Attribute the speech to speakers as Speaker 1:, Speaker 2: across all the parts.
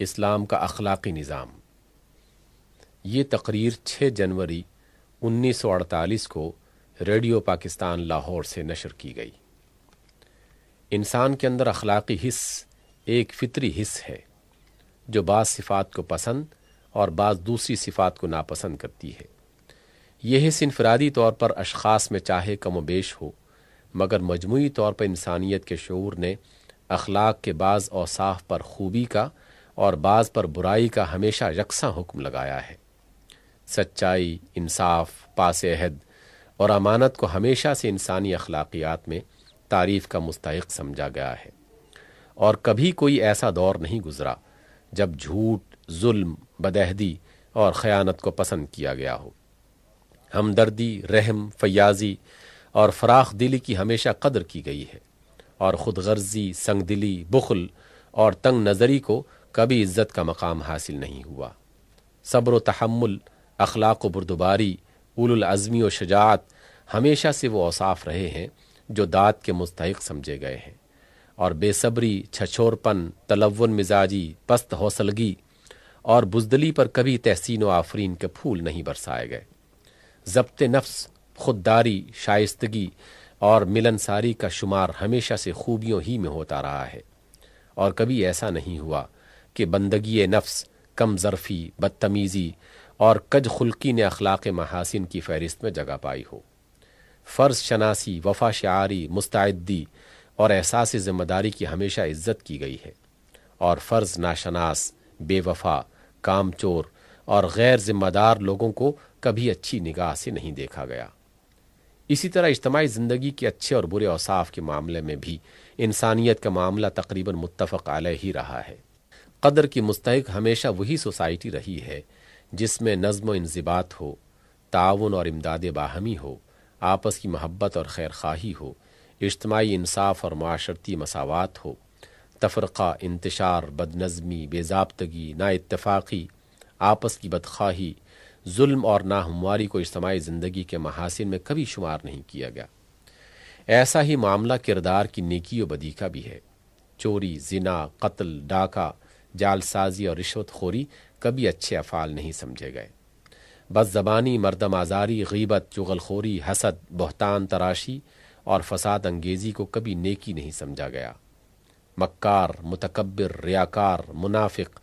Speaker 1: اسلام کا اخلاقی نظام۔ یہ تقریر 6 جنوری 1948 کو ریڈیو پاکستان لاہور سے نشر کی گئی۔ انسان کے اندر اخلاقی حص ایک فطری حص ہے جو بعض صفات کو پسند اور بعض دوسری صفات کو ناپسند کرتی ہے۔ یہ حص انفرادی طور پر اشخاص میں چاہے کم و بیش ہو، مگر مجموعی طور پر انسانیت کے شعور نے اخلاق کے بعض اوصاف پر خوبی کا اور بعض پر برائی کا ہمیشہ یکساں حکم لگایا ہے۔ سچائی، انصاف، پاس عہد اور امانت کو ہمیشہ سے انسانی اخلاقیات میں تعریف کا مستحق سمجھا گیا ہے، اور کبھی کوئی ایسا دور نہیں گزرا جب جھوٹ، ظلم، بدعہدی اور خیانت کو پسند کیا گیا ہو۔ ہمدردی، رحم، فیاضی اور فراخ دلی کی ہمیشہ قدر کی گئی ہے، اور خود غرضی، سنگ دلی، بخل اور تنگ نظری کو کبھی عزت کا مقام حاصل نہیں ہوا۔ صبر و تحمل، اخلاق و بردباری، اولو العزمی و شجاعت ہمیشہ سے وہ اوصاف رہے ہیں جو داد کے مستحق سمجھے گئے ہیں، اور بے صبری، چھچھورپن، تلون مزاجی، پست حوصلگی اور بزدلی پر کبھی تحسین و آفرین کے پھول نہیں برسائے گئے۔ ضبط نفس، خودداری، شائستگی اور ملنساری کا شمار ہمیشہ سے خوبیوں ہی میں ہوتا رہا ہے، اور کبھی ایسا نہیں ہوا کہ بندگی نفس، کم ظرفی، بدتمیزی اور کج خلقی نے اخلاق محاسن کی فہرست میں جگہ پائی ہو۔ فرض شناسی، وفا شعاری، مستعدی اور احساس ذمہ داری کی ہمیشہ عزت کی گئی ہے، اور فرض ناشناس، بے وفا، کام چور اور غیر ذمہ دار لوگوں کو کبھی اچھی نگاہ سے نہیں دیکھا گیا۔ اسی طرح اجتماعی زندگی کے اچھے اور برے اوصاف کے معاملے میں بھی انسانیت کا معاملہ تقریباً متفق علیہ ہی رہا ہے۔ قدر کی مستحق ہمیشہ وہی سوسائٹی رہی ہے جس میں نظم و انضباط ہو، تعاون اور امداد باہمی ہو، آپس کی محبت اور خیر خواہی ہو، اجتماعی انصاف اور معاشرتی مساوات ہو، تفرقہ، انتشار، بدنظمی، بے ضابطگی، نا اتفاقی، آپس کی بدخواہی، ظلم اور ناہمواری کو اجتماعی زندگی کے محاسن میں کبھی شمار نہیں کیا گیا۔ ایسا ہی معاملہ کردار کی نیکی و بدی کا بھی ہے۔ چوری، زنا، قتل، ڈاکہ، جال سازی اور رشوت خوری کبھی اچھے افعال نہیں سمجھے گئے۔ بد زبانی، مردم آزاری، غیبت، چغل خوری، حسد، بہتان تراشی اور فساد انگیزی کو کبھی نیکی نہیں سمجھا گیا۔ مکار، متکبر، ریاکار، منافق،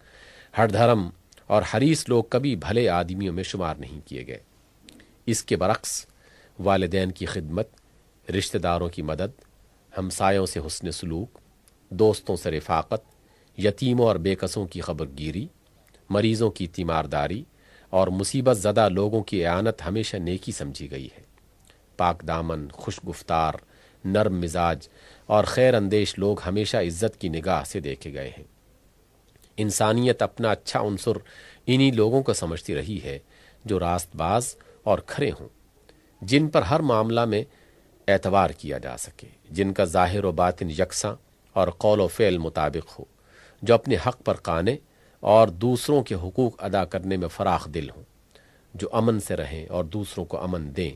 Speaker 1: ہر دھرم اور حریص لوگ کبھی بھلے آدمیوں میں شمار نہیں کیے گئے۔ اس کے برعکس والدین کی خدمت، رشتہ داروں کی مدد، ہمسایوں سے حسن سلوک، دوستوں سے رفاقت، یتیموں اور بے کسوں کی خبر گیری، مریضوں کی تیمارداری اور مصیبت زدہ لوگوں کی اعانت ہمیشہ نیکی سمجھی گئی ہے۔ پاک دامن، خوش گفتار، نرم مزاج اور خیر اندیش لوگ ہمیشہ عزت کی نگاہ سے دیکھے گئے ہیں۔ انسانیت اپنا اچھا عنصر انہی لوگوں کو سمجھتی رہی ہے جو راست باز اور کھرے ہوں، جن پر ہر معاملہ میں اعتبار کیا جا سکے، جن کا ظاہر و باطن یکساں اور قول و فعل مطابق ہو، جو اپنے حق پر قانع اور دوسروں کے حقوق ادا کرنے میں فراخ دل ہوں، جو امن سے رہیں اور دوسروں کو امن دیں،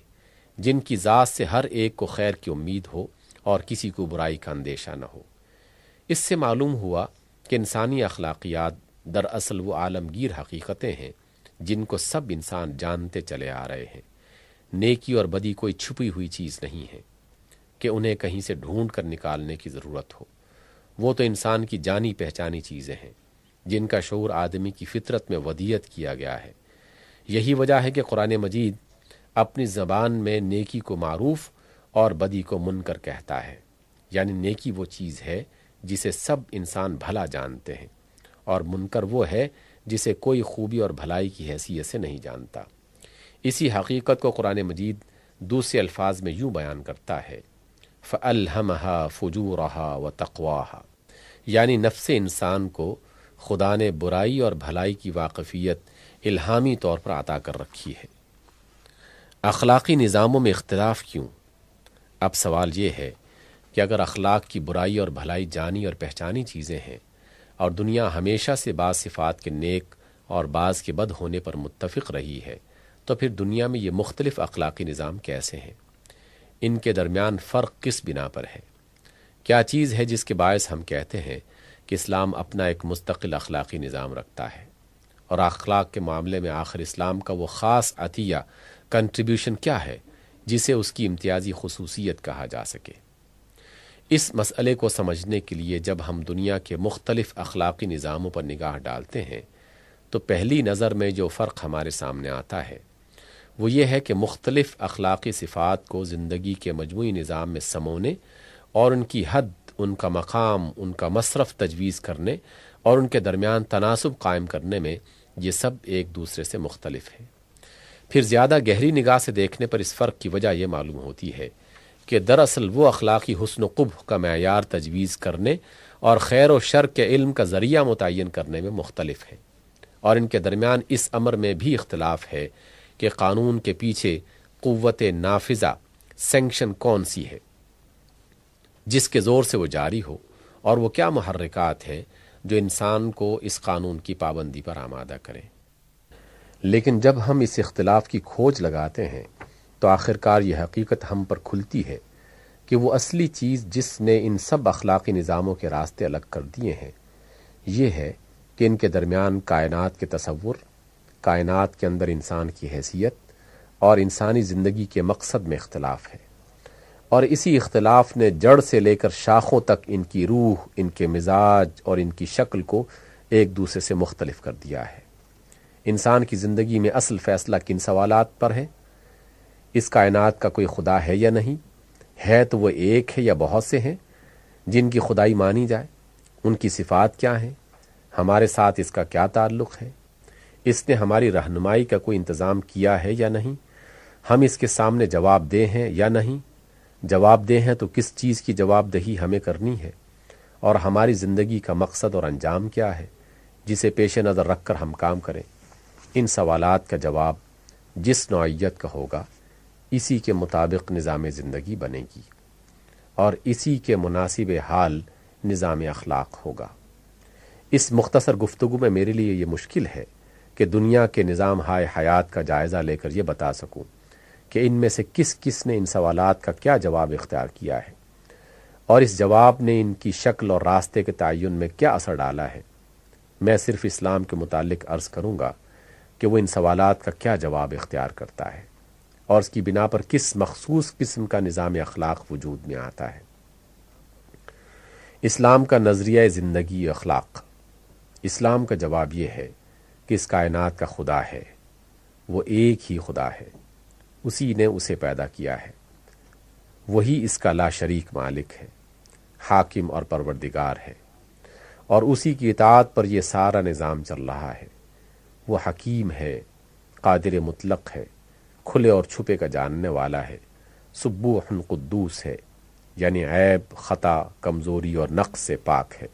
Speaker 1: جن کی ذات سے ہر ایک کو خیر کی امید ہو اور کسی کو برائی کا اندیشہ نہ ہو۔ اس سے معلوم ہوا کہ انسانی اخلاقیات دراصل وہ عالمگیر حقیقتیں ہیں جن کو سب انسان جانتے چلے آ رہے ہیں۔ نیکی اور بدی کوئی چھپی ہوئی چیز نہیں ہے کہ انہیں کہیں سے ڈھونڈ کر نکالنے کی ضرورت ہو۔ وہ تو انسان کی جانی پہچانی چیزیں ہیں جن کا شعور آدمی کی فطرت میں ودیت کیا گیا ہے۔ یہی وجہ ہے کہ قرآن مجید اپنی زبان میں نیکی کو معروف اور بدی کو منکر کہتا ہے، یعنی نیکی وہ چیز ہے جسے سب انسان بھلا جانتے ہیں، اور منکر وہ ہے جسے کوئی خوبی اور بھلائی کی حیثیت سے نہیں جانتا۔ اسی حقیقت کو قرآن مجید دوسرے الفاظ میں یوں بیان کرتا ہے، فَأَلْهَمَهَا فُجُورَهَا وَتَقْوَاهَا، یعنی نفس انسان کو خدا نے برائی اور بھلائی کی واقفیت الہامی طور پر عطا کر رکھی ہے۔ اخلاقی نظاموں میں اختلاف کیوں؟ اب سوال یہ ہے کہ اگر اخلاق کی برائی اور بھلائی جانی اور پہچانی چیزیں ہیں، اور دنیا ہمیشہ سے بعض صفات کے نیک اور بعض کے بد ہونے پر متفق رہی ہے، تو پھر دنیا میں یہ مختلف اخلاقی نظام کیسے ہیں؟ ان کے درمیان فرق کس بنا پر ہے؟ کیا چیز ہے جس کے باعث ہم کہتے ہیں کہ اسلام اپنا ایک مستقل اخلاقی نظام رکھتا ہے، اور اخلاق کے معاملے میں آخر اسلام کا وہ خاص عطیہ کنٹریبیوشن کیا ہے جسے اس کی امتیازی خصوصیت کہا جا سکے۔ اس مسئلے کو سمجھنے کے لیے جب ہم دنیا کے مختلف اخلاقی نظاموں پر نگاہ ڈالتے ہیں تو پہلی نظر میں جو فرق ہمارے سامنے آتا ہے وہ یہ ہے کہ مختلف اخلاقی صفات کو زندگی کے مجموعی نظام میں سمونے اور ان کی حد، ان کا مقام، ان کا مصرف تجویز کرنے اور ان کے درمیان تناسب قائم کرنے میں یہ سب ایک دوسرے سے مختلف ہیں۔ پھر زیادہ گہری نگاہ سے دیکھنے پر اس فرق کی وجہ یہ معلوم ہوتی ہے کہ دراصل وہ اخلاقی حسن و قبح کا معیار تجویز کرنے اور خیر و شر کے علم کا ذریعہ متعین کرنے میں مختلف ہیں، اور ان کے درمیان اس امر میں بھی اختلاف ہے کہ قانون کے پیچھے قوت نافذہ سینکشن کون سی ہے جس کے زور سے وہ جاری ہو، اور وہ کیا محرکات ہیں جو انسان کو اس قانون کی پابندی پر آمادہ کریں۔ لیکن جب ہم اس اختلاف کی کھوج لگاتے ہیں تو آخرکار یہ حقیقت ہم پر کھلتی ہے کہ وہ اصلی چیز جس نے ان سب اخلاقی نظاموں کے راستے الگ کر دیے ہیں یہ ہے کہ ان کے درمیان کائنات کے تصور، کائنات کے اندر انسان کی حیثیت اور انسانی زندگی کے مقصد میں اختلاف ہے، اور اسی اختلاف نے جڑ سے لے کر شاخوں تک ان کی روح، ان کے مزاج اور ان کی شکل کو ایک دوسرے سے مختلف کر دیا ہے۔ انسان کی زندگی میں اصل فیصلہ کن سوالات پر ہے؟ اس کائنات کا کوئی خدا ہے یا نہیں؟ ہے تو وہ ایک ہے یا بہت سے ہیں جن کی خدائی مانی جائے؟ ان کی صفات کیا ہیں؟ ہمارے ساتھ اس کا کیا تعلق ہے؟ اس نے ہماری رہنمائی کا کوئی انتظام کیا ہے یا نہیں؟ ہم اس کے سامنے جواب دہ ہیں یا نہیں؟ جواب دہ ہیں تو کس چیز کی جواب دہی ہمیں کرنی ہے؟ اور ہماری زندگی کا مقصد اور انجام کیا ہے جسے پیش نظر رکھ کر ہم کام کریں؟ ان سوالات کا جواب جس نوعیت کا ہوگا اسی کے مطابق نظام زندگی بنے گی، اور اسی کے مناسب حال نظام اخلاق ہوگا۔ اس مختصر گفتگو میں میرے لیے یہ مشکل ہے کہ دنیا کے نظام ہائے حیات کا جائزہ لے کر یہ بتا سکوں کہ ان میں سے کس کس نے ان سوالات کا کیا جواب اختیار کیا ہے، اور اس جواب نے ان کی شکل اور راستے کے تعین میں کیا اثر ڈالا ہے۔ میں صرف اسلام کے متعلق عرض کروں گا کہ وہ ان سوالات کا کیا جواب اختیار کرتا ہے اور اس کی بنا پر کس مخصوص قسم کا نظام اخلاق وجود میں آتا ہے۔ اسلام کا نظریہ زندگی اخلاق۔ اسلام کا جواب یہ ہے کہ اس کائنات کا خدا ہے، وہ ایک ہی خدا ہے، اسی نے اسے پیدا کیا ہے، وہی اس کا لا شریک مالک ہے، حاکم اور پروردگار ہے، اور اسی کی اطاعت پر یہ سارا نظام چل رہا ہے۔ وہ حکیم ہے، قادر مطلق ہے، کھلے اور چھپے کا جاننے والا ہے، سبوح قدوس ہے، یعنی عیب، خطا، کمزوری اور نقص سے پاک ہے،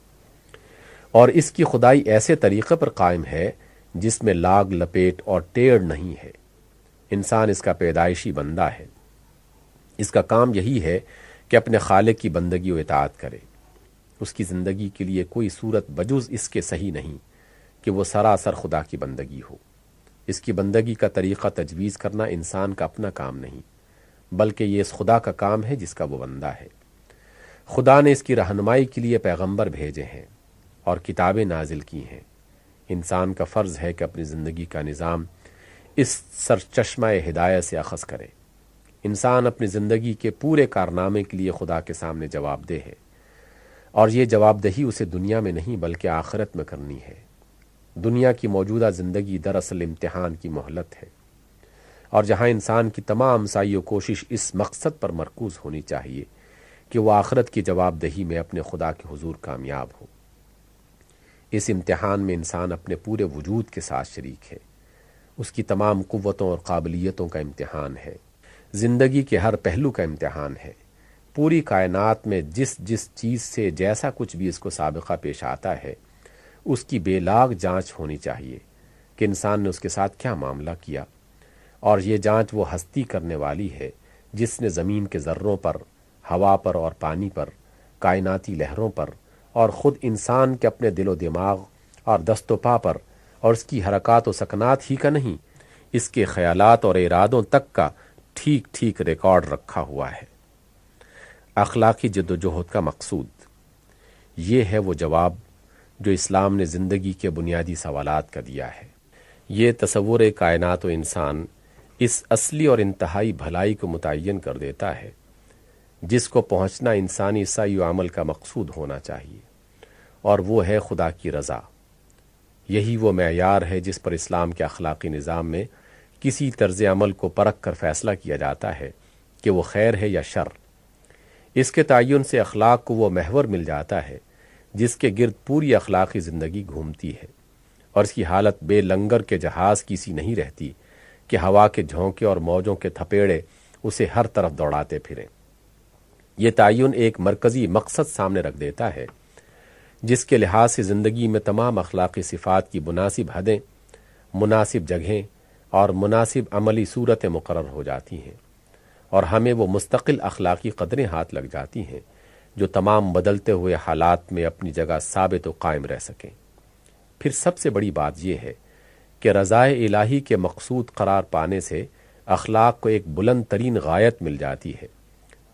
Speaker 1: اور اس کی خدائی ایسے طریقے پر قائم ہے جس میں لاگ لپیٹ اور ٹیڑھ نہیں ہے۔ انسان اس کا پیدائشی بندہ ہے، اس کا کام یہی ہے کہ اپنے خالق کی بندگی و اطاعت کرے۔ اس کی زندگی کے لیے کوئی صورت بجز اس کے صحیح نہیں کہ وہ سراسر خدا کی بندگی ہو۔ اس کی بندگی کا طریقہ تجویز کرنا انسان کا اپنا کام نہیں، بلکہ یہ اس خدا کا کام ہے جس کا وہ بندہ ہے۔ خدا نے اس کی رہنمائی کے لیے پیغمبر بھیجے ہیں اور کتابیں نازل کی ہیں۔ انسان کا فرض ہے کہ اپنی زندگی کا نظام اس سرچشمہ ہدایت سے اخذ کرے۔ انسان اپنی زندگی کے پورے کارنامے کے لیے خدا کے سامنے جواب دہ ہے، اور یہ جواب دہی اسے دنیا میں نہیں بلکہ آخرت میں کرنی ہے۔ دنیا کی موجودہ زندگی دراصل امتحان کی مہلت ہے، اور جہاں انسان کی تمام سعی و کوشش اس مقصد پر مرکوز ہونی چاہیے کہ وہ آخرت کی جواب دہی میں اپنے خدا کے حضور کامیاب ہو۔ اس امتحان میں انسان اپنے پورے وجود کے ساتھ شریک ہے، اس کی تمام قوتوں اور قابلیتوں کا امتحان ہے، زندگی کے ہر پہلو کا امتحان ہے۔ پوری کائنات میں جس جس چیز سے جیسا کچھ بھی اس کو سابقہ پیش آتا ہے اس کی بے لاگ جانچ ہونی چاہیے کہ انسان نے اس کے ساتھ کیا معاملہ کیا، اور یہ جانچ وہ ہستی کرنے والی ہے جس نے زمین کے ذروں پر، ہوا پر اور پانی پر، کائناتی لہروں پر، اور خود انسان کے اپنے دل و دماغ اور دست و پا پر، اور اس کی حرکات و سکنات ہی کا نہیں، اس کے خیالات اور ارادوں تک کا ٹھیک ٹھیک ریکارڈ رکھا ہوا ہے۔ اخلاقی جد و جہد کا مقصود یہ ہے وہ جواب جو اسلام نے زندگی کے بنیادی سوالات کا دیا ہے۔ یہ تصور کائنات و انسان اس اصلی اور انتہائی بھلائی کو متعین کر دیتا ہے جس کو پہنچنا انسانی سعی و عمل کا مقصود ہونا چاہیے، اور وہ ہے خدا کی رضا۔ یہی وہ معیار ہے جس پر اسلام کے اخلاقی نظام میں کسی طرز عمل کو پرکھ کر فیصلہ کیا جاتا ہے کہ وہ خیر ہے یا شر۔ اس کے تعین سے اخلاق کو وہ محور مل جاتا ہے جس کے گرد پوری اخلاقی زندگی گھومتی ہے، اور اس کی حالت بے لنگر کے جہاز کی سی نہیں رہتی کہ ہوا کے جھونکے اور موجوں کے تھپیڑے اسے ہر طرف دوڑاتے پھریں۔ یہ تعین ایک مرکزی مقصد سامنے رکھ دیتا ہے جس کے لحاظ سے زندگی میں تمام اخلاقی صفات کی مناسب حدیں، مناسب جگہیں اور مناسب عملی صورتیں مقرر ہو جاتی ہیں، اور ہمیں وہ مستقل اخلاقی قدریں ہاتھ لگ جاتی ہیں جو تمام بدلتے ہوئے حالات میں اپنی جگہ ثابت و قائم رہ سکیں۔ پھر سب سے بڑی بات یہ ہے کہ رضائے الہی کے مقصود قرار پانے سے اخلاق کو ایک بلند ترین غایت مل جاتی ہے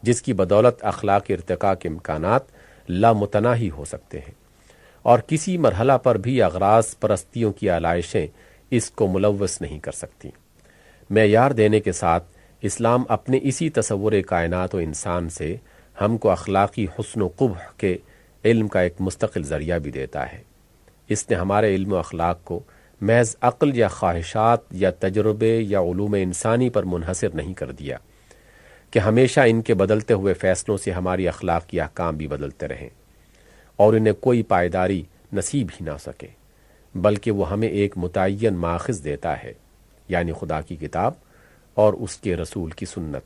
Speaker 1: جس کی بدولت اخلاقی ارتقاء کے امکانات لامتناہی ہو سکتے ہیں، اور کسی مرحلہ پر بھی اغراض پرستیوں کی آلائشیں اس کو ملوث نہیں کر سکتی۔ معیار دینے کے ساتھ اسلام اپنے اسی تصور کائنات و انسان سے ہم کو اخلاقی حسن و قبح کے علم کا ایک مستقل ذریعہ بھی دیتا ہے۔ اس نے ہمارے علم و اخلاق کو محض عقل یا خواہشات یا تجربے یا علوم انسانی پر منحصر نہیں کر دیا کہ ہمیشہ ان کے بدلتے ہوئے فیصلوں سے ہماری اخلاقی احکام بھی بدلتے رہیں اور انہیں کوئی پائیداری نصیب ہی نہ سکے، بلکہ وہ ہمیں ایک متعین ماخذ دیتا ہے، یعنی خدا کی کتاب اور اس کے رسول کی سنت،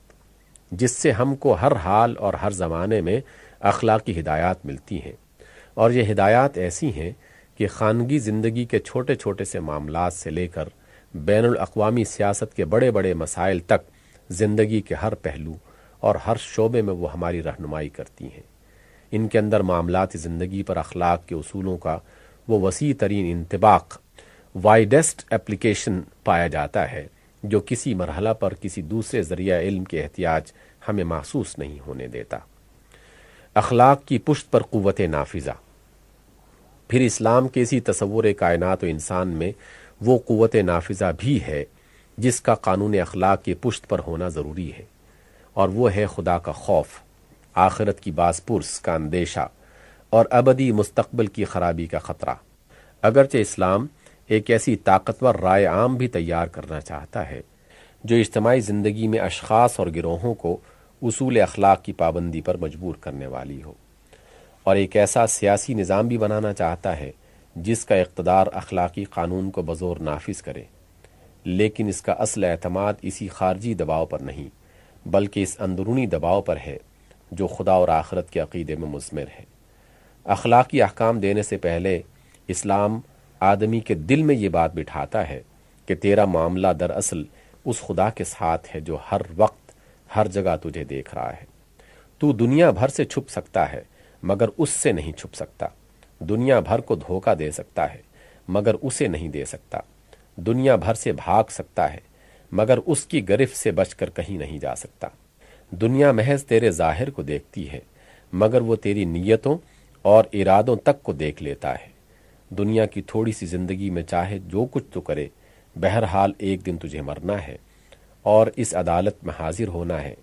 Speaker 1: جس سے ہم کو ہر حال اور ہر زمانے میں اخلاقی ہدایات ملتی ہیں، اور یہ ہدایات ایسی ہیں کہ خانگی زندگی کے چھوٹے چھوٹے سے معاملات سے لے کر بین الاقوامی سیاست کے بڑے بڑے مسائل تک زندگی کے ہر پہلو اور ہر شعبے میں وہ ہماری رہنمائی کرتی ہیں۔ ان کے اندر معاملات زندگی پر اخلاق کے اصولوں کا وہ وسیع ترین انطباق، وائڈسٹ اپلیکیشن پایا جاتا ہے جو کسی مرحلہ پر کسی دوسرے ذریعہ علم کے احتیاج ہمیں محسوس نہیں ہونے دیتا۔ اخلاق کی پشت پر قوت نافذہ۔ پھر اسلام کے اسی تصور کائنات و انسان میں وہ قوت نافذہ بھی ہے جس کا قانون اخلاق کی پشت پر ہونا ضروری ہے، اور وہ ہے خدا کا خوف، آخرت کی باز پرس کا اندیشہ اور ابدی مستقبل کی خرابی کا خطرہ۔ اگرچہ اسلام ایک ایسی طاقتور رائے عام بھی تیار کرنا چاہتا ہے جو اجتماعی زندگی میں اشخاص اور گروہوں کو اصول اخلاق کی پابندی پر مجبور کرنے والی ہو، اور ایک ایسا سیاسی نظام بھی بنانا چاہتا ہے جس کا اقتدار اخلاقی قانون کو بزور نافذ کرے، لیکن اس کا اصل اعتماد اسی خارجی دباؤ پر نہیں بلکہ اس اندرونی دباؤ پر ہے جو خدا اور آخرت کے عقیدے میں مضمر ہے۔ اخلاقی احکام دینے سے پہلے اسلام آدمی کے دل میں یہ بات بٹھاتا ہے کہ تیرا معاملہ دراصل اس خدا کے ساتھ ہے جو ہر وقت ہر جگہ تجھے دیکھ رہا ہے۔ تو دنیا بھر سے چھپ سکتا ہے مگر اس سے نہیں چھپ سکتا، دنیا بھر کو دھوکہ دے سکتا ہے مگر اسے نہیں دے سکتا، دنیا بھر سے بھاگ سکتا ہے مگر اس کی گرفت سے بچ کر کہیں نہیں جا سکتا۔ دنیا محض تیرے ظاہر کو دیکھتی ہے مگر وہ تیری نیتوں اور ارادوں تک کو دیکھ لیتا ہے۔ دنیا کی تھوڑی سی زندگی میں چاہے جو کچھ تو کرے، بہرحال ایک دن تجھے مرنا ہے اور اس عدالت میں حاضر ہونا ہے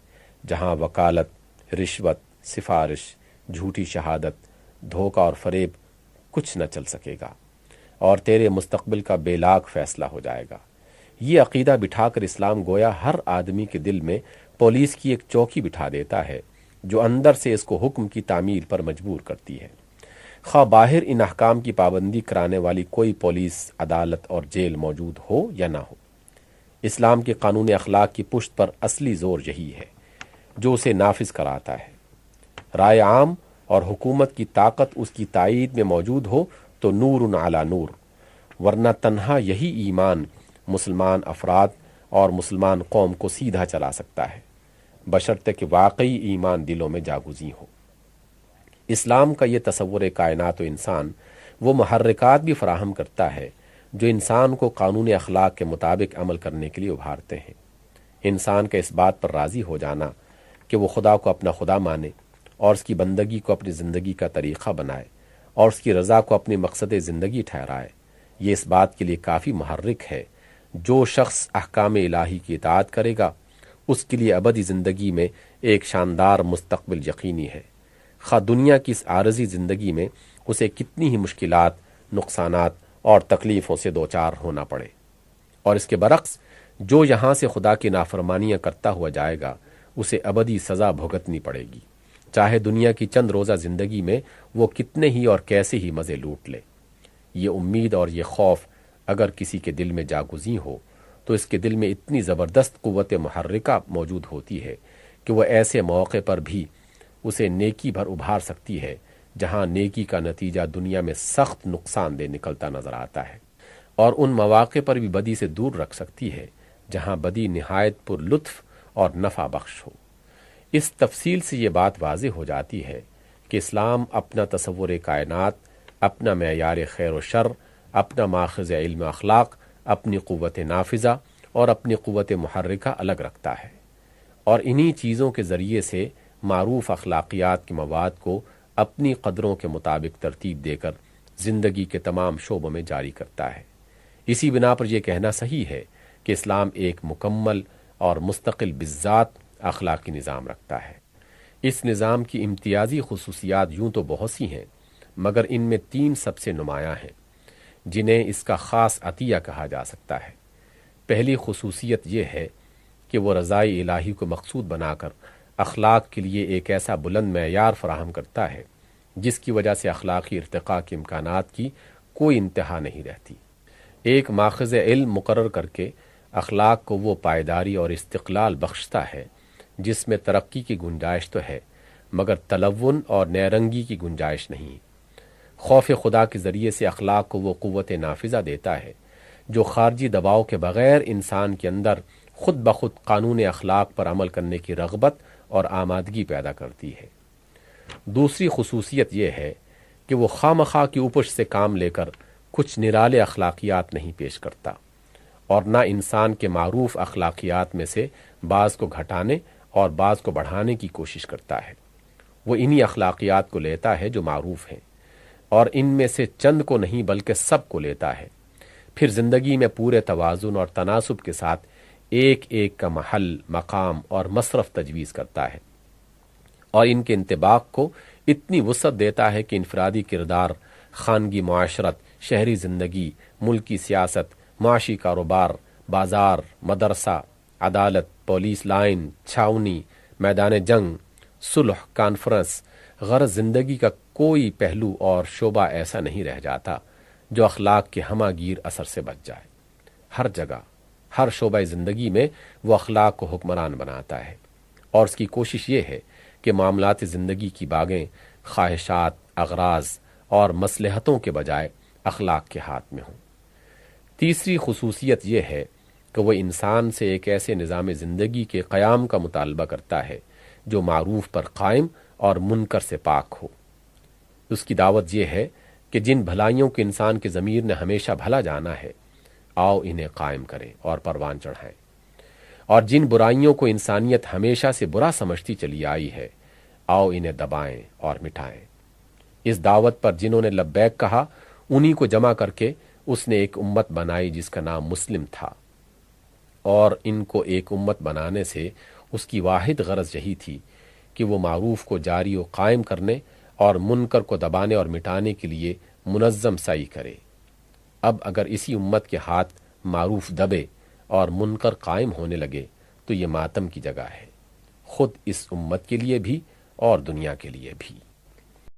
Speaker 1: جہاں وکالت، رشوت، سفارش، جھوٹی شہادت، دھوکہ اور فریب کچھ نہ چل سکے گا، اور تیرے مستقبل کا بے لاگ فیصلہ ہو جائے گا۔ یہ عقیدہ بٹھا کر اسلام گویا ہر آدمی کے دل میں پولیس کی ایک چوکی بٹھا دیتا ہے جو اندر سے اس کو حکم کی تعمیل پر مجبور کرتی ہے، خواہ باہر ان احکام کی پابندی کرانے والی کوئی پولیس، عدالت اور جیل موجود ہو یا نہ ہو۔ اسلام کے قانون اخلاق کی پشت پر اصلی زور یہی ہے جو اسے نافذ کراتا ہے۔ رائے عام اور حکومت کی طاقت اس کی تائید میں موجود ہو تو نور علی نور، ورنہ تنہا یہی ایمان مسلمان افراد اور مسلمان قوم کو سیدھا چلا سکتا ہے، بشرطے کہ واقعی ایمان دلوں میں جاگزیں ہو۔ اسلام کا یہ تصور کائنات و انسان وہ محرکات بھی فراہم کرتا ہے جو انسان کو قانون اخلاق کے مطابق عمل کرنے کے لیے ابھارتے ہیں۔ انسان کا اس بات پر راضی ہو جانا کہ وہ خدا کو اپنا خدا مانے اور اس کی بندگی کو اپنی زندگی کا طریقہ بنائے اور اس کی رضا کو اپنی مقصد زندگی ٹھہرائے، یہ اس بات کے لیے کافی محرک ہے جو شخص احکام الہی کی اطاعت کرے گا اس کے لیے ابدی زندگی میں ایک شاندار مستقبل یقینی ہے، خواہ دنیا کی اس عارضی زندگی میں اسے کتنی ہی مشکلات، نقصانات اور تکلیفوں سے دوچار ہونا پڑے۔ اور اس کے برعکس جو یہاں سے خدا کی نافرمانیاں کرتا ہوا جائے گا اسے ابدی سزا بھگتنی پڑے گی، چاہے دنیا کی چند روزہ زندگی میں وہ کتنے ہی اور کیسے ہی مزے لوٹ لے۔ یہ امید اور یہ خوف اگر کسی کے دل میں جاگزیں ہو تو اس کے دل میں اتنی زبردست قوت محرکہ موجود ہوتی ہے کہ وہ ایسے موقع پر بھی اسے نیکی بھر ابھار سکتی ہے جہاں نیکی کا نتیجہ دنیا میں سخت نقصان دہ نکلتا نظر آتا ہے، اور ان مواقع پر بھی بدی سے دور رکھ سکتی ہے جہاں بدی نہایت پر لطف اور نفع بخش ہو۔ اس تفصیل سے یہ بات واضح ہو جاتی ہے کہ اسلام اپنا تصور کائنات، اپنا معیار خیر و شر، اپنا ماخذ علم و اخلاق، اپنی قوت نافذہ اور اپنی قوت محرکہ الگ رکھتا ہے، اور انہی چیزوں کے ذریعے سے معروف اخلاقیات کے مواد کو اپنی قدروں کے مطابق ترتیب دے کر زندگی کے تمام شعبوں میں جاری کرتا ہے۔ اسی بنا پر یہ کہنا صحیح ہے کہ اسلام ایک مکمل اور مستقل بذات اخلاقی نظام رکھتا ہے۔ اس نظام کی امتیازی خصوصیات یوں تو بہت سی ہیں، مگر ان میں 3 سب سے نمایاں ہیں جنہیں اس کا خاص عطیہ کہا جا سکتا ہے۔ پہلی خصوصیت یہ ہے کہ وہ رضائے الہی کو مقصود بنا کر اخلاق کے لیے ایک ایسا بلند معیار فراہم کرتا ہے جس کی وجہ سے اخلاقی ارتقاء کے امکانات کی کوئی انتہا نہیں رہتی۔ ایک ماخذ علم مقرر کر کے اخلاق کو وہ پائیداری اور استقلال بخشتا ہے جس میں ترقی کی گنجائش تو ہے مگر تلون اور نیرنگی کی گنجائش نہیں۔ خوف خدا کے ذریعے سے اخلاق کو وہ قوت نافذہ دیتا ہے جو خارجی دباؤ کے بغیر انسان کے اندر خود بخود قانون اخلاق پر عمل کرنے کی رغبت اور آمادگی پیدا کرتی ہے۔ دوسری خصوصیت یہ ہے کہ وہ خواہ کی اوپش سے کام لے کر کچھ نرالے اخلاقیات نہیں پیش کرتا، اور نہ انسان کے معروف اخلاقیات میں سے بعض کو گھٹانے اور بعض کو بڑھانے کی کوشش کرتا ہے۔ وہ انہی اخلاقیات کو لیتا ہے جو معروف ہیں، اور ان میں سے چند کو نہیں بلکہ سب کو لیتا ہے، پھر زندگی میں پورے توازن اور تناسب کے ساتھ ایک ایک کا محل، مقام اور مصرف تجویز کرتا ہے، اور ان کے انطباق کو اتنی وسعت دیتا ہے کہ انفرادی کردار، خانگی معاشرت، شہری زندگی، ملکی سیاست، معاشی کاروبار، بازار، مدرسہ، عدالت، پولیس لائن، چھاونی، میدان جنگ، صلح، کانفرنس، غرض زندگی کا کوئی پہلو اور شعبہ ایسا نہیں رہ جاتا جو اخلاق کے ہمہ گیر اثر سے بچ جائے۔ ہر جگہ، ہر شعبہ زندگی میں وہ اخلاق کو حکمران بناتا ہے، اور اس کی کوشش یہ ہے کہ معاملات زندگی کی باغیں خواہشات، اغراض اور مصلحتوں کے بجائے اخلاق کے ہاتھ میں ہوں۔ تیسری خصوصیت یہ ہے کہ وہ انسان سے ایک ایسے نظام زندگی کے قیام کا مطالبہ کرتا ہے جو معروف پر قائم اور منکر سے پاک ہو۔ اس کی دعوت یہ ہے کہ جن بھلائیوں کے انسان کے ضمیر نے ہمیشہ بھلا جانا ہے، آؤ انہیں قائم کریں اور پروان چڑھائیں، اور جن برائیوں کو انسانیت ہمیشہ سے برا سمجھتی چلی آئی ہے، آؤ انہیں دبائیں اور مٹائیں۔ اس دعوت پر جنہوں نے لبیک کہا انہی کو جمع کر کے اس نے ایک امت بنائی جس کا نام مسلم تھا، اور ان کو ایک امت بنانے سے اس کی واحد غرض یہی تھی کہ وہ معروف کو جاری و قائم کرنے اور منکر کو دبانے اور مٹانے کے لیے منظم سعی کرے۔ اب اگر اسی امت کے ہاتھ معروف دبے اور منکر قائم ہونے لگے تو یہ ماتم کی جگہ ہے، خود اس امت کے لیے بھی اور دنیا کے لیے بھی۔